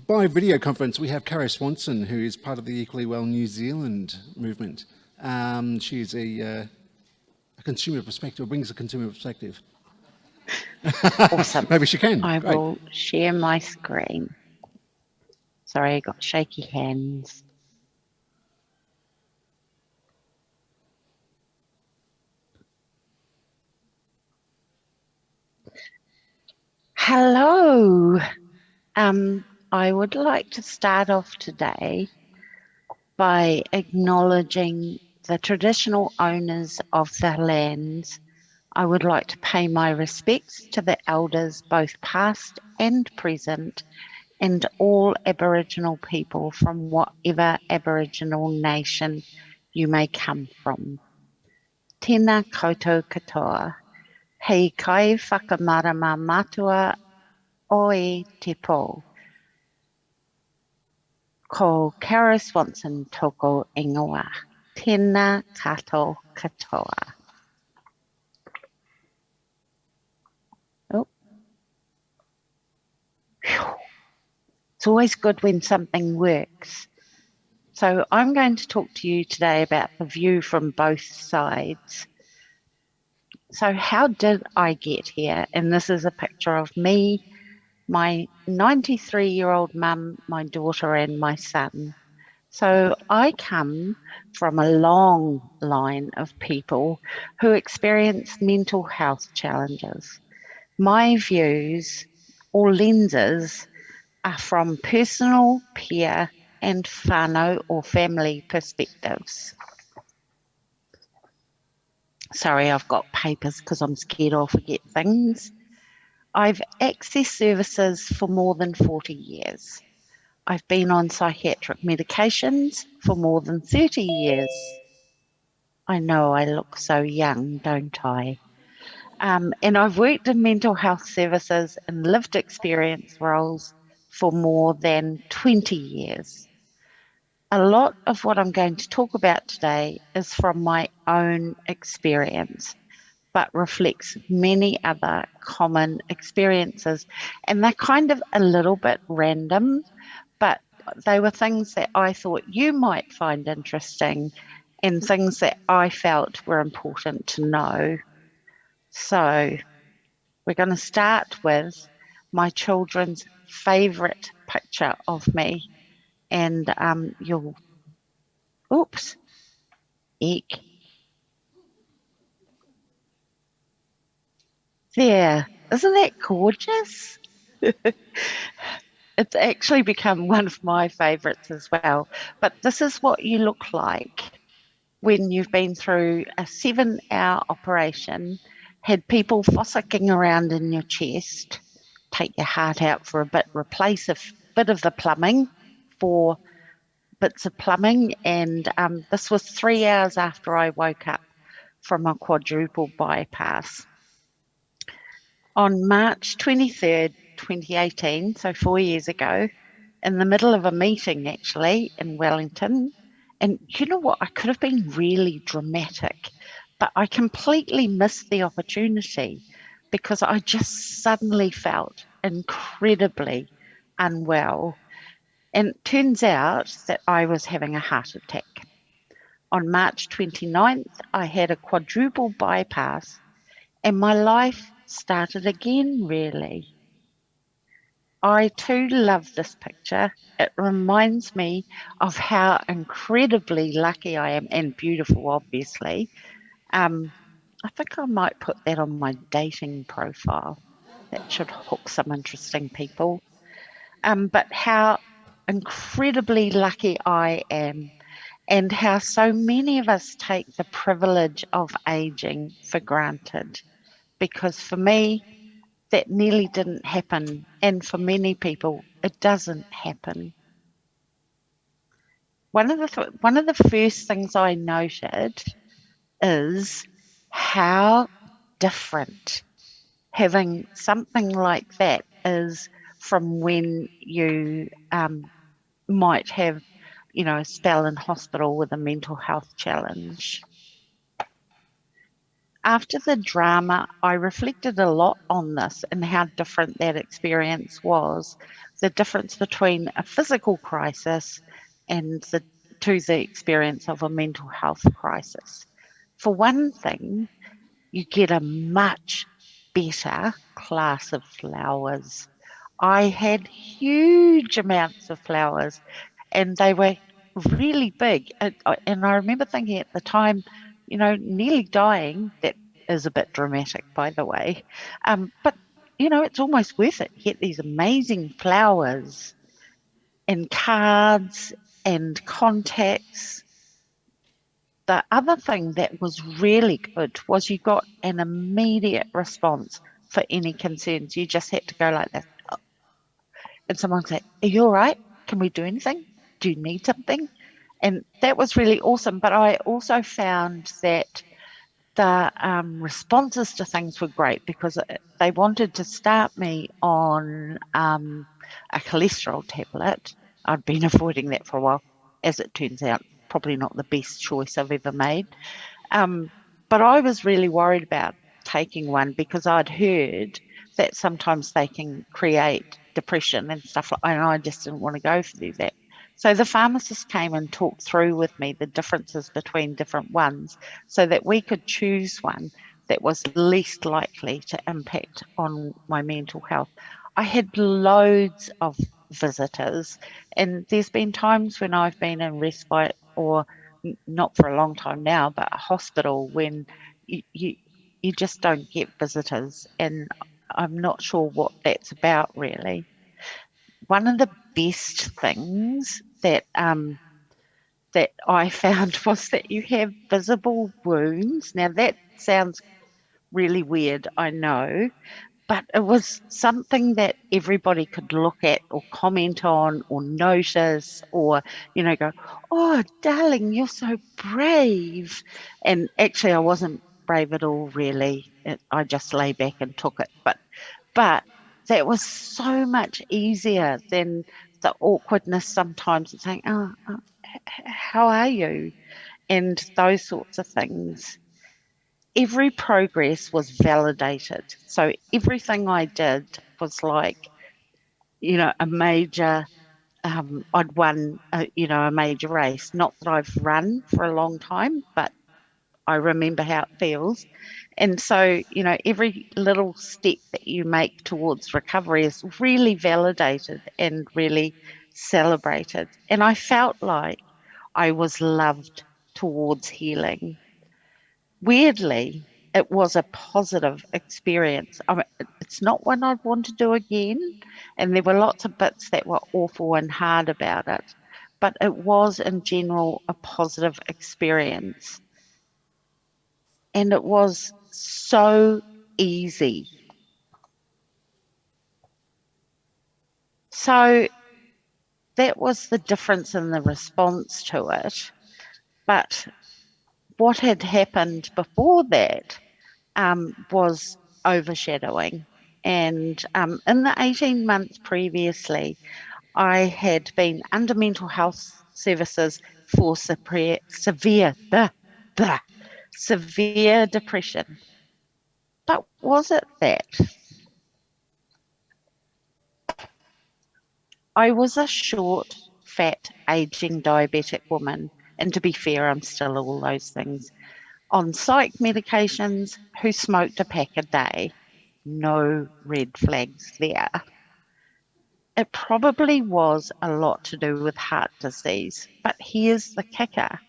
by video conference, we have Caro Swanson, who is part of the Equally Well New Zealand movement. She's a consumer perspective, or brings a consumer perspective. Awesome. Maybe she can. I Great. will share my screen. Sorry, I got shaky hands. Hello. I would like to start off today by acknowledging the traditional owners of the lands. I would like to pay my respects to the elders, both past and present, and all Aboriginal people from whatever Aboriginal nation you may come from. Tēnā koutou katoa. Hei kai whakamarama matua oi te pō. Ko Caro Swanson toko ingoa. Tēnā koutou katoa. Oh. Whew. It's always good when something works. So I'm going to talk to you today about the view from both sides. So how did I get here? And this is a picture of me, my 93-year-old mum, my daughter and my son. So I come from a long line of people who experience mental health challenges. My views or lenses are from personal, peer, and whānau or family perspectives. Sorry, I've got papers because I'm scared I'll forget things. I've accessed services for more than 40 years. I've been on psychiatric medications for more than 30 years. I know I look so young, don't I? And I've worked in mental health services and lived experience roles for more than 20 years. A lot of what I'm going to talk about today is from my own experience, but reflects many other common experiences. And they're kind of a little bit random, but they were things that I thought you might find interesting and things that I felt were important to know. So we're going to start with my children's favourite picture of me. And you'll, oops, eek. There, isn't that gorgeous? It's actually become one of my favourites as well. But this is what you look like when you've been through a 7-hour operation, had people fossicking around in your chest, take your heart out for a bit, replace a bit of the plumbing for bits of plumbing. And this was 3 hours after I woke up from a quadruple bypass. On March 23rd, 2018, so 4 years ago, in the middle of a meeting actually in Wellington. And you know what? I could have been really dramatic, but I completely missed the opportunity because I just suddenly felt incredibly unwell. And it turns out that I was having a heart attack. On March 29th, I had a quadruple bypass and my life started again, really. I too love this picture. It reminds me of how incredibly lucky I am and beautiful, obviously. I think I might put that on my dating profile. That should hook some interesting people. But how incredibly lucky I am, and how so many of us take the privilege of aging for granted. Because for me, that nearly didn't happen. And for many people, it doesn't happen. One of the first things I noted is how different having something like that is from when you might have, a spell in hospital with a mental health challenge. After the drama, I reflected a lot on this and how different that experience was. The difference between a physical crisis and the experience of a mental health crisis. For one thing, you get a much better class of flowers. I had huge amounts of flowers and they were really big. And I remember thinking at the time, nearly dying. That is a bit dramatic, by the way. But, it's almost worth it. You get these amazing flowers and cards and contacts. The other thing that was really good was you got an immediate response for any concerns. You just had to go like this, and someone say, "Are you all right? Can we do anything? Do you need something?" And that was really awesome. But I also found that the responses to things were great because they wanted to start me on a cholesterol tablet. I'd been avoiding that for a while. As it turns out, probably not the best choice I've ever made. Um, but I was really worried about taking one because I'd heard that sometimes they can create depression and stuff like, and I just didn't want to go through that. So the pharmacist came and talked through with me the differences between different ones so that we could choose one that was least likely to impact on my mental health. I had loads of visitors, and there's been times when I've been in respite or not for a long time now, but a hospital when you, you you just don't get visitors, and I'm not sure what that's about really. One of the best things that I found was that you have visible wounds. Now that sounds really weird, I know, but it was something that everybody could look at or comment on or notice or, go, "Oh, darling, you're so brave." And actually, I wasn't brave at all, really. I just lay back and took it. But that was so much easier than the awkwardness sometimes of saying, how are you? And those sorts of things. Every progress was validated. So everything I did was like, a major, I'd won, a major race. Not that I've run for a long time, but I remember how it feels. And so, every little step that you make towards recovery is really validated and really celebrated. And I felt like I was loved towards healing. Weirdly, it was a positive experience. I mean, it's not one I'd want to do again, and there were lots of bits that were awful and hard about it, but it was in general a positive experience, and it was so easy. So that was the difference in the response to it. But what had happened before that was overshadowing. And in the 18 months previously, I had been under mental health services for severe depression. But was it that? I was a short, fat, aging diabetic woman. And to be fair, I'm still all those things. On psych medications, who smoked a pack a day. No red flags there. It probably was a lot to do with heart disease, but here's the kicker.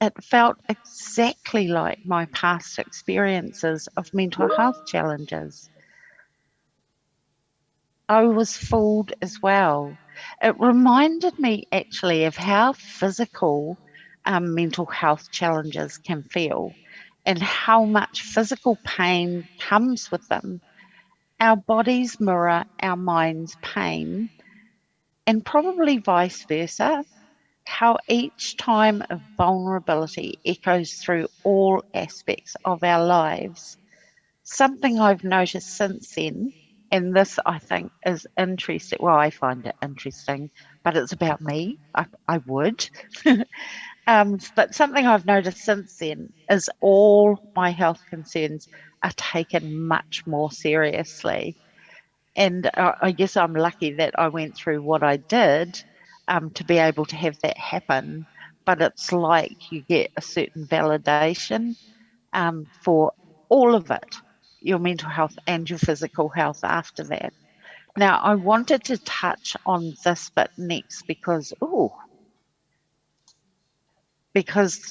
It felt exactly like my past experiences of mental health challenges. I was fooled as well. It reminded me actually of how physical mental health challenges can feel and how much physical pain comes with them. Our bodies mirror our mind's pain, and probably vice versa, how each time of vulnerability echoes through all aspects of our lives. Something I've noticed since then, and this I think is interesting. Well, I find it interesting, but it's about me. I would. But something I've noticed since then is all my health concerns are taken much more seriously. And I guess I'm lucky that I went through what I did to be able to have that happen. But it's like you get a certain validation for all of it, your mental health and your physical health after that. Now, I wanted to touch on this bit next because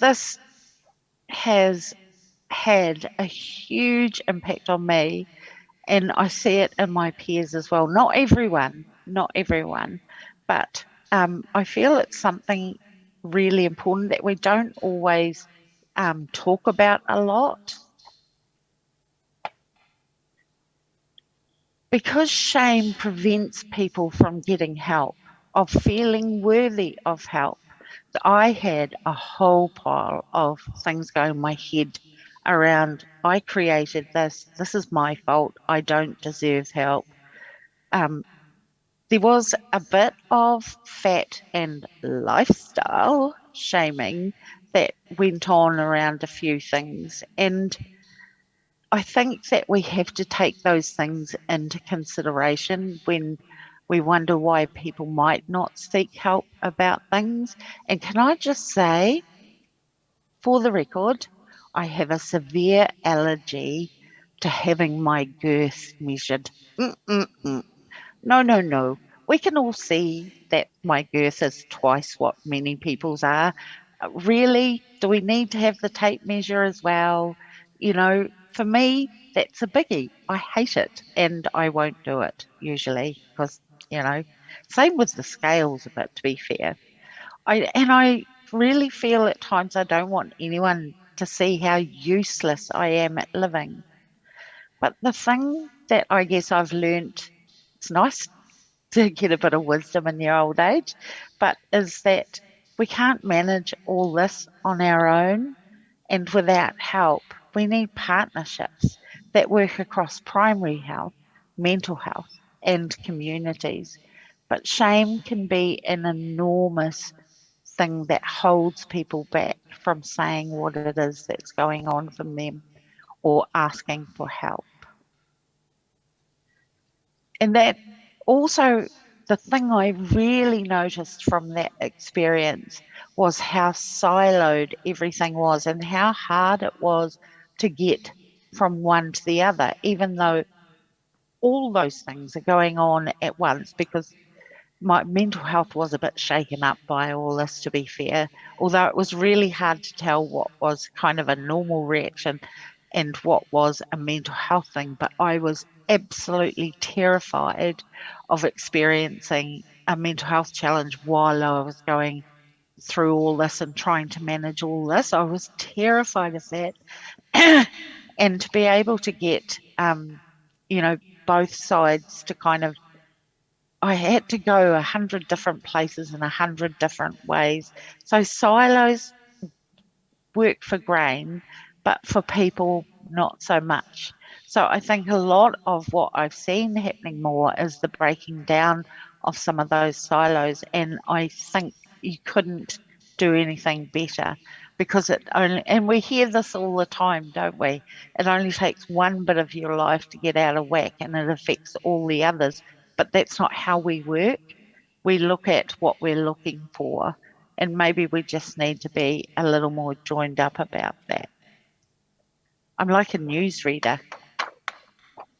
this has had a huge impact on me, and I see it in my peers as well. Not everyone, but I feel it's something really important that we don't always talk about a lot because shame prevents people from getting help, of feeling worthy of help. I had a whole pile of things going in my head around I created this is my fault, I don't deserve help. Um, there was a bit of fat and lifestyle shaming that went on around a few things. And I think that we have to take those things into consideration when we wonder why people might not seek help about things. And can I just say, for the record, I have a severe allergy to having my girth measured. Mm-mm-mm. No, no, no. We can all see that my girth is twice what many people's are. Really? Do we need to have the tape measure as well? For me, that's a biggie. I hate it and I won't do it usually because, you know, same with the scales a bit, to be fair. I really feel at times I don't want anyone to see how useless I am at living. But the thing that I guess I've learnt, it's nice to get a bit of wisdom in your old age, but is that we can't manage all this on our own and without help. We need partnerships that work across primary health, mental health, and communities. But shame can be an enormous thing that holds people back from saying what it is that's going on for them or asking for help. And that also, the thing I really noticed from that experience was how siloed everything was and how hard it was to get from one to the other, even though all those things are going on at once because my mental health was a bit shaken up by all this, to be fair, although it was really hard to tell what was kind of a normal reaction and what was a mental health thing. But I was absolutely terrified of experiencing a mental health challenge while I was going through all this and trying to manage all this. I was terrified of that. And to be able to get, you know, both sides to kind of I had to go 100 different places in 100 different ways. So silos work for grain, but for people, not so much. So I think a lot of what I've seen happening more is the breaking down of some of those silos. And I think you couldn't do anything better because it only, and we hear this all the time, don't we? It only takes one bit of your life to get out of whack and it affects all the others. But that's not how we work. We look at what we're looking for and maybe we just need to be a little more joined up about that. I'm like a newsreader.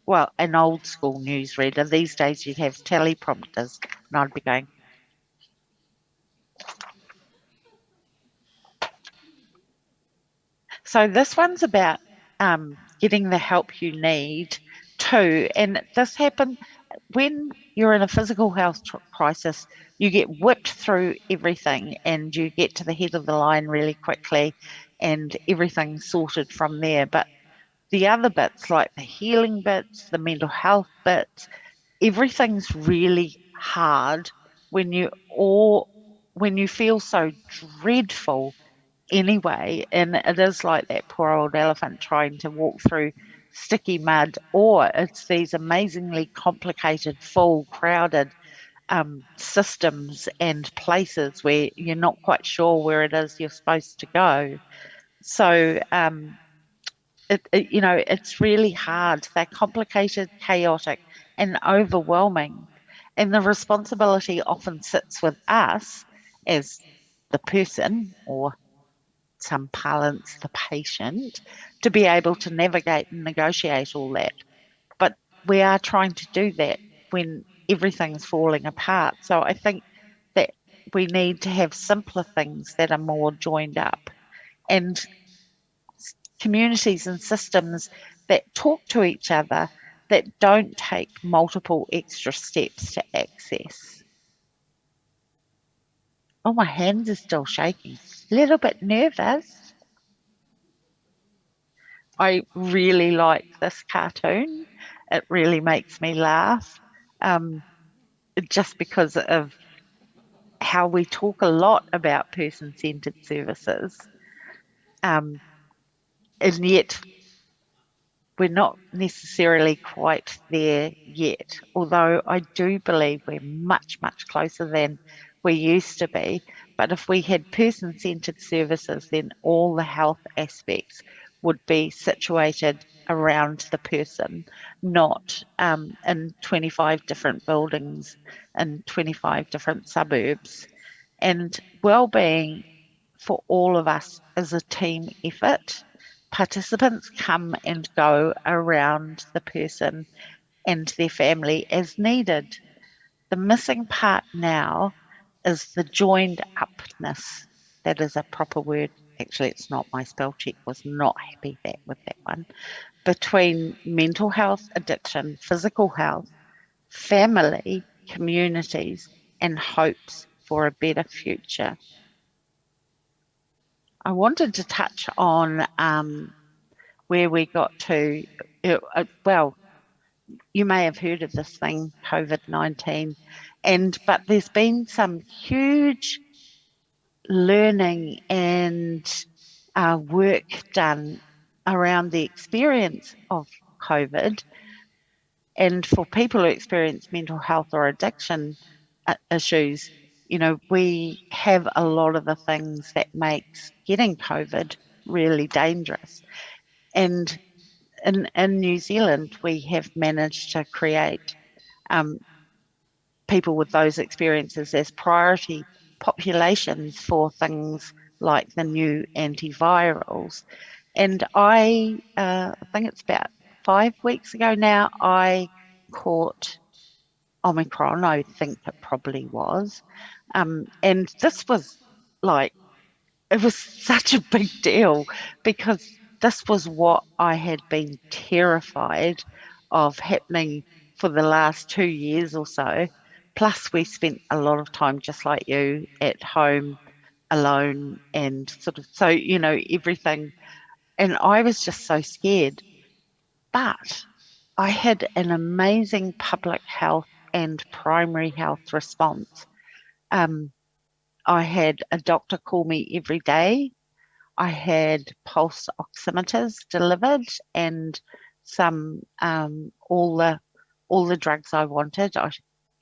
Well, an old school newsreader. These days you'd have teleprompters, and I'd be going. So this one's about getting the help you need too. And this happens when you're in a physical health crisis, you get whipped through everything and you get to the head of the line really quickly and everything's sorted from there. But the other bits, like the healing bits, the mental health bits, everything's really hard when when you feel so dreadful anyway. And it is like that poor old elephant trying to walk through sticky mud, or it's these amazingly complicated, full, crowded, systems and places where you're not quite sure where it is you're supposed to go. So, it's really hard. They're complicated, chaotic, and overwhelming. And the responsibility often sits with us as the person, or some parlance, the patient, to be able to navigate and negotiate all that. But we are trying to do that when everything's falling apart. So I think that we need to have simpler things that are more joined up, and communities and systems that talk to each other, that don't take multiple extra steps to access. Oh, my hands are still shaking. A little bit nervous. I really like this cartoon. It really makes me laugh, um, just because of how we talk a lot about person-centered services, um, and yet we're not necessarily quite there yet, although I do believe we're much, much closer than we used to be. But if we had person centered services, then all the health aspects would be situated around the person, not in 25 different buildings in 25 different suburbs. And well-being for all of us is a team effort. Participants come and go around the person and their family as needed. The missing part now is the joined upness. That is a proper word. Actually, it's not. My spell check was not happy with that one. Between mental health, addiction, physical health, family, communities, and hopes for a better future. I wanted to touch on where we got to. Well, you may have heard of this thing, COVID-19, but there's been some huge learning and work done around the experience of COVID, and for people who experience mental health or addiction issues. We have a lot of the things that makes getting COVID really dangerous. And in New Zealand, we have managed to create um, people with those experiences as priority populations for things like the new antivirals. And I think it's about 5 weeks ago now, I caught Omicron. I think it probably was. And this was like, it was such a big deal because this was what I had been terrified of happening for the last 2 years or so. Plus, we spent a lot of time, just like you, at home alone and sort of, so, everything. And I was just so scared. But I had an amazing public health and primary health response. Um, I had a doctor call me every day. I had pulse oximeters delivered and some all the drugs I wanted.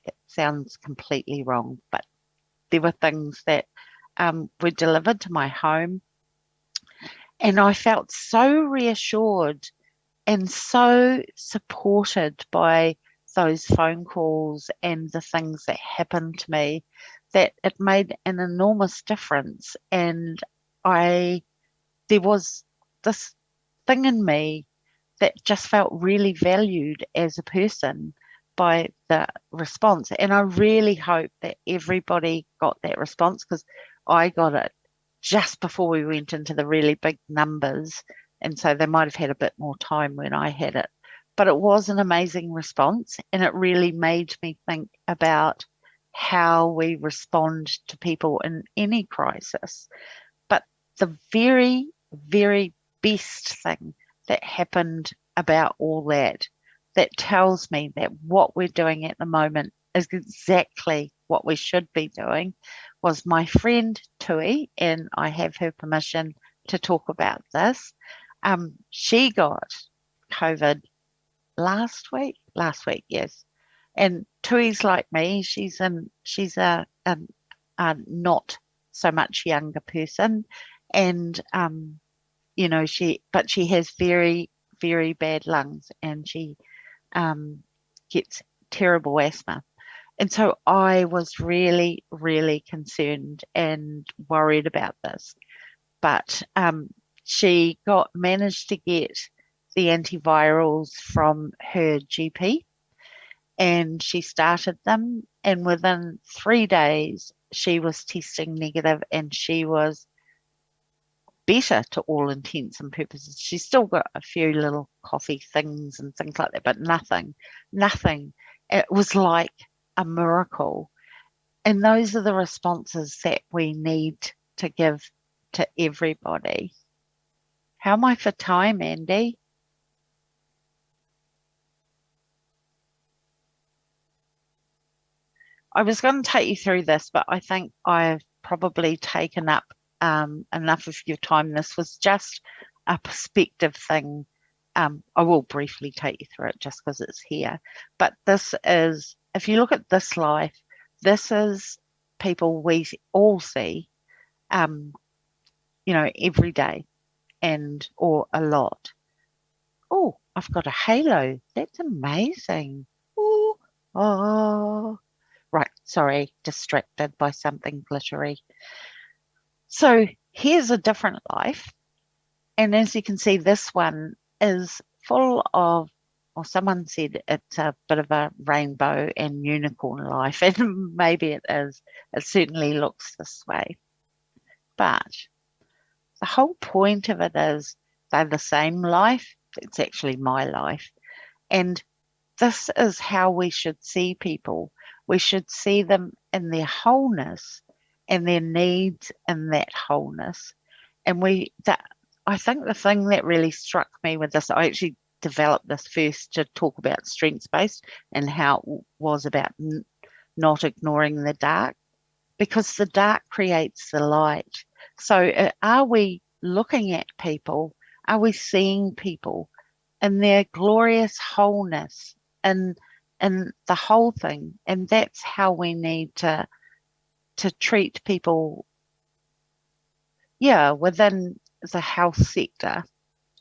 It sounds completely wrong, but there were things that were delivered to my home, and I felt so reassured and so supported by those phone calls and the things that happened to me that it made an enormous difference. And I there was this thing in me that just felt really valued as a person by the response. And I really hope that everybody got that response, because I got it just before we went into the really big numbers. And so they might have had a bit more time when I had it. But it was an amazing response. And it really made me think about how we respond to people in any crisis. But the very, very best thing that happened about all that, that tells me that what we're doing at the moment is exactly what we should be doing, was my friend Tui, and I have her permission to talk about this. She got COVID last week, yes. And Tui's like me. She's a not so much younger person, and but she has very, very bad lungs, and she um, gets terrible asthma. And so I was really, really concerned and worried about this. But she got managed to get the antivirals from her GP, and she started them. And within 3 days, she was testing negative, and she was better to all intents and purposes. She's still got a few little coffee things and things like that, but nothing. It was like a miracle. And those are the responses that we need to give to everybody. How am I for time, Andy? I was going to take you through this, but I think I've probably taken up enough of your time. This was just a perspective thing. I will briefly take you through it just because it's here. But this is, if you look at this life, this is people we all see, um, every day or a lot. Oh, I've got a halo. That's amazing. Ooh, oh. Right, sorry, distracted by something glittery. So here's a different life. And as you can see, this one is full of, or someone said it's a bit of a rainbow and unicorn life. And maybe it is. It certainly looks this way. But the whole point of it is they're the same life. It's actually my life. And this is how we should see people. We should see them in their wholeness and their needs in that wholeness. And I think the thing that really struck me with this, I actually developed this first to talk about strengths based and how it was about not ignoring the dark, because the dark creates the light. So, are we looking at people? Are we seeing people in their glorious wholeness and the whole thing? And that's how we need to treat people, yeah, within the health sector.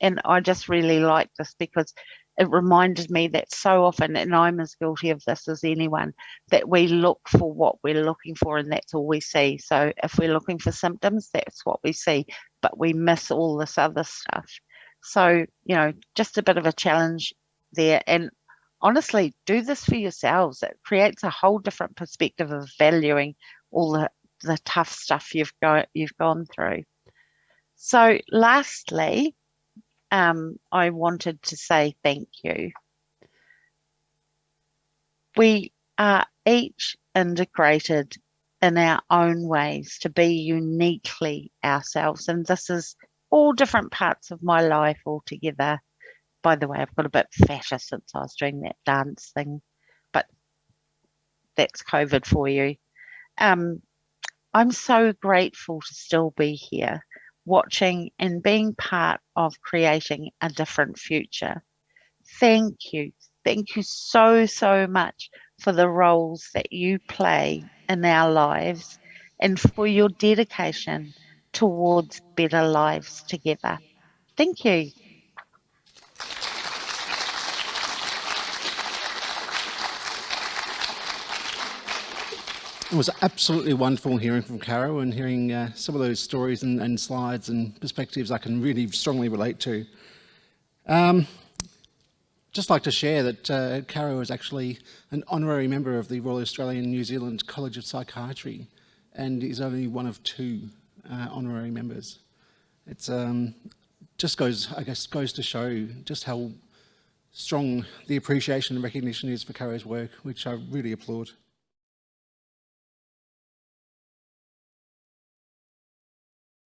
And I just really like this because it reminded me that so often, and I'm as guilty of this as anyone, that we look for what we're looking for and that's all we see. So if we're looking for symptoms, that's what we see, but we miss all this other stuff. So, just a bit of a challenge there. And honestly, do this for yourselves. It creates a whole different perspective of valuing all the tough stuff you've gone through. So lastly, I wanted to say thank you. We are each integrated in our own ways to be uniquely ourselves. And this is all different parts of my life all together. By the way, I've got a bit fatter since I was doing that dance thing, but that's COVID for you. Um, I'm so grateful to still be here, watching and being part of creating a different future. Thank you. Thank you so, so much for the roles that you play in our lives and for your dedication towards better lives together. Thank you. It was absolutely wonderful hearing from Caro and hearing some of those stories and slides and perspectives I can really strongly relate to. Just like to share that Caro is actually an honorary member of the Royal Australian New Zealand College of Psychiatry and is only one of two honorary members. It's just goes to show just how strong the appreciation and recognition is for Caro's work, which I really applaud.